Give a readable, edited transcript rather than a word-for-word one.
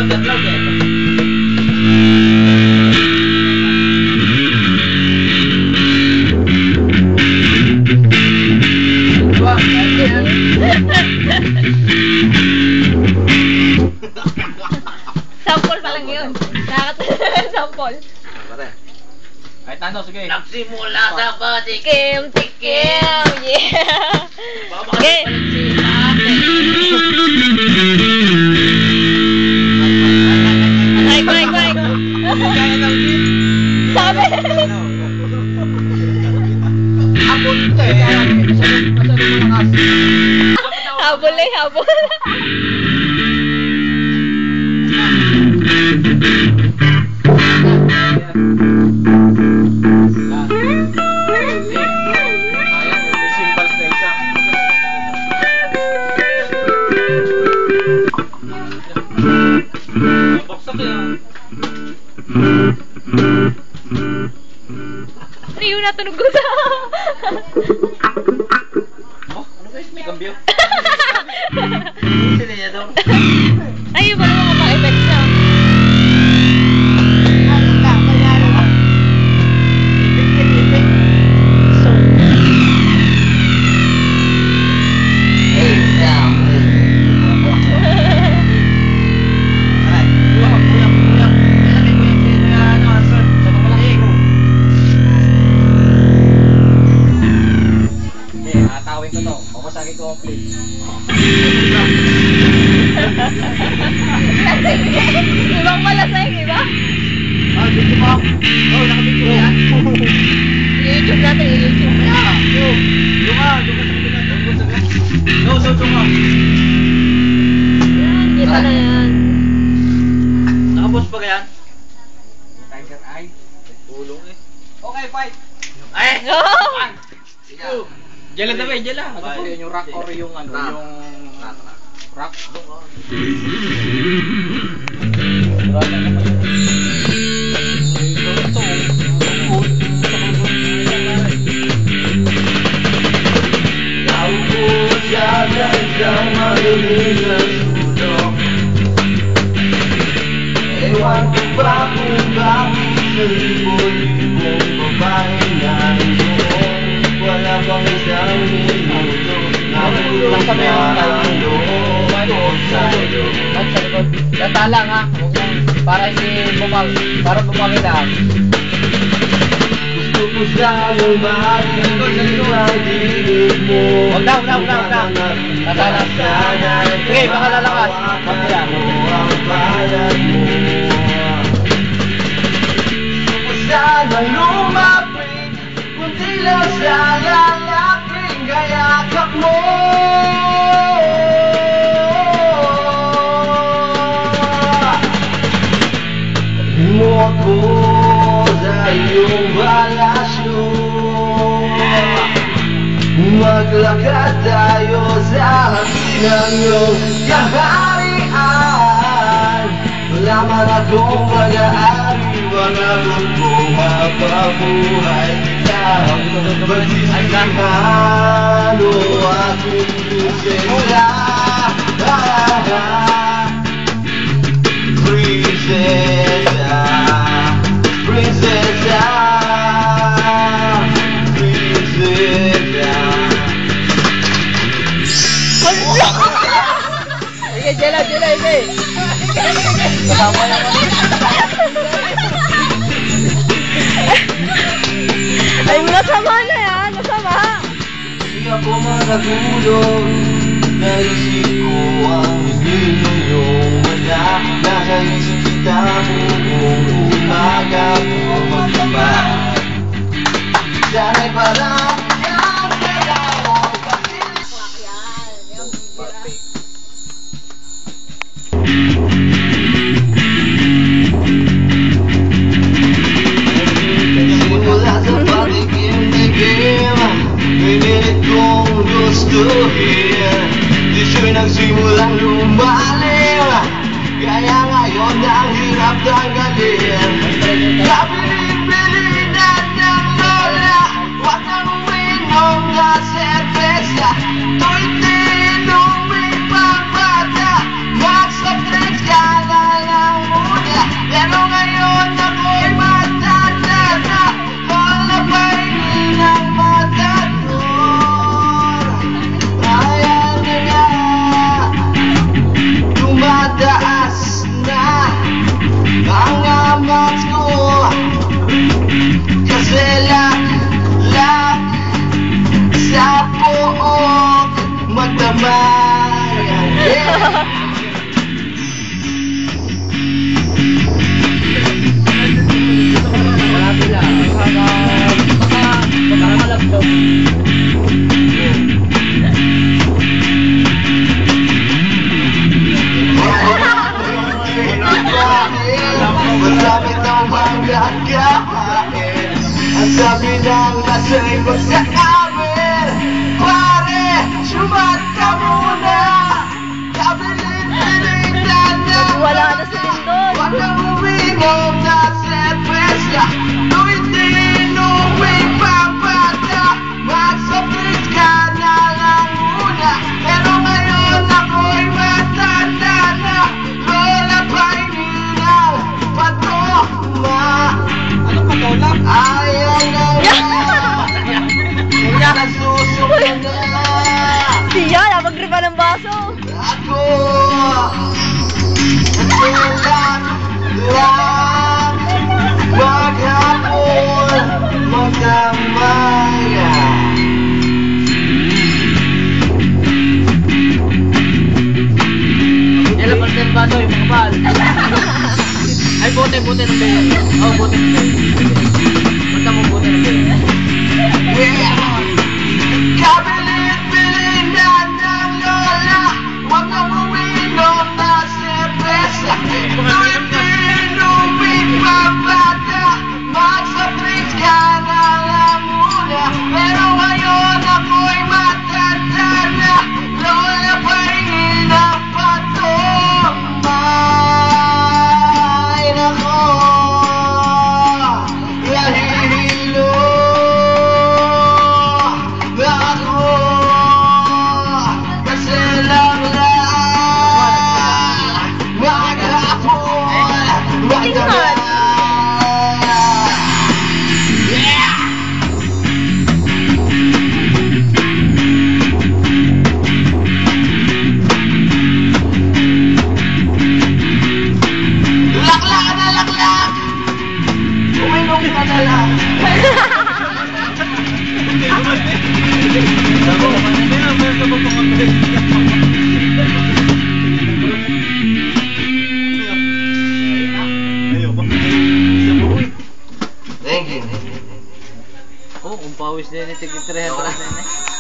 Mag-vlog eh. Sample pa lang yun. Sample. Kahit ano, sige. Nagsimula sa Tikim, tikim. Yeah. Okay. Mike. Sabi. Habol. Riyo na tunog ko sa. Ano guys, may cambio? Sino niya daw? Ay, iba naman mga effects na. Ibang malasay, di ba? Dito mo. Nakabito yan. I-YouTube natin, i-YouTube. Doon ka sa kabila. So. Yan, kita na yan. Nakapos pa yan? Tiger eye. Tulong eh. Okay, fight. Ay! Go! Diyan lang daw, diyan lang. Ano po yun, yung rock or yung ano, yung... Rock? Ewan ko ba kung bakit sa libon-libong babae narinoon? Wala bang isang minuto na tulog na ang loob ko sa'yo. Tatala nga, para bumagi lang. Gusto ko sa'yo marinig ang dinig mo. Huwag na. Tatala. Sige, baka lalakas. Mamaya. Ang bayan mo. Gusto ko sana lumapit, kunti lang sa lalaking gayakap mo. Mo ako sa iyong balasyo. Maglakad tayo sa hangin ng iyong kaharian. Wala man akong mag-aari, wala kong mapabuhay kita. Magsisihan o aking prinsesa. Prinsesa, prinsesa, prinsesa. Sige, jela, sige. Kasama na kami. Ay, masama na yan. Masama. Di ako makatulog. Naisip ko ang iyong wala. Nasa isip kita buong umaga ko magkaba. Sana'y parang yan kaya ako simula sa patikim-tikim, pinilit kong gustuhin. Di siya'y nagsimulang lumalim, kaya ngayon ang hirap tanggalin. Kabilin-bilinan ng lola, wag nang uminom na serbesa. To'y tinong may pambata, magsa-drinks ka na lang. Masakit ang magkakain. Ang sabi ng nasa ikot sa amin, pare, sumat ka muna. Kabilin-bilitan na Wala na si Lindon. wag kang uminom na cerveza. Kung hindi inumin pa bata, magsapit ka na lang muna. Pero ngayon ako'y matanda na, lola pa'y ninang patoma. Anong patulak? Ayaw na nga, nasusunod na. Siya, napagriba ng baso. Ako lang maghapon magdamaya. Yan lang pala yung baso, yung mga bal. Ay, bote ng bayo. Oh, bote ng bayo. Basta mo bote ng bayo. Kabilin-bilin na ng lola, wag na uminom na cerveza. Kung hindi inumin pa bata, magsapit ka na lang muna. Pero ngayon ako'y matanda na, lola pahingin ang patoma. Ay nako, nahihilo ako kasi lang maghapon magdamaya. Yeah! Laklak ka na laklak! Uminom ka na lang. Thank you. Oh, kung pawis din, tigil 300 na.